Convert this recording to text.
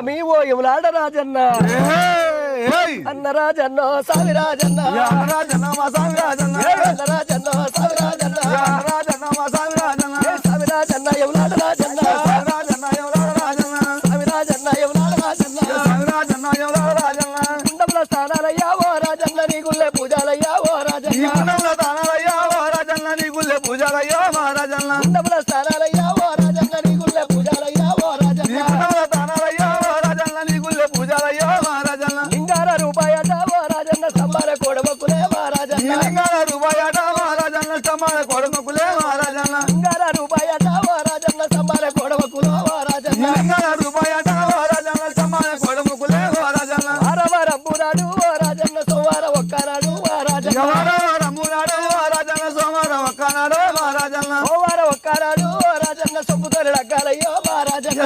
మీ ఓ యములాడ రాజన్న అన్న రాజన్న సామి రాజన్న సామి రాజన్న సామి రాజన్న యములాడ రాజన్న సామి రాజన్న యములాడ రాజన్న కుండముల స్థానాలయ్యా ఓ రాజన్న నీ గుళ్ళే పూజాలయ్యా ఓ రాజన్న కుండముల స్థానాలయ్యా ఓ రాజన్న నీ గుళ్ళే పూజాలయ్యా ఓ రాజన్న లింగాల రూపాయట ఓ రాజన్న సంబార కోడమకులే ఓ రాజన్న లింగాల రూపాయట ఓ రాజన్న సంబార కోడమకులే ఓ రాజన్న లింగాల రూపాయట ఓ రాజన్న సంబార కోడమకులే ఓ రాజన్న లింగాల రూపాయట ఓ రాజన్న సంబార కోడమకులే ఓ రాజన్న వారవారం పురాడు ఓ రాజన్న సోమవారం ఒక్కనాడు ఓ రాజన్న వారవారం పురాడు ఓ రాజన్న సోమవారం ఒక్కనాడు ఓ రాజన్న సోమవారం ఒక్కనాడు ఓ రాజన్న సొమ్ముతోని లగ్గాలయ్యో ఓ రాజన్న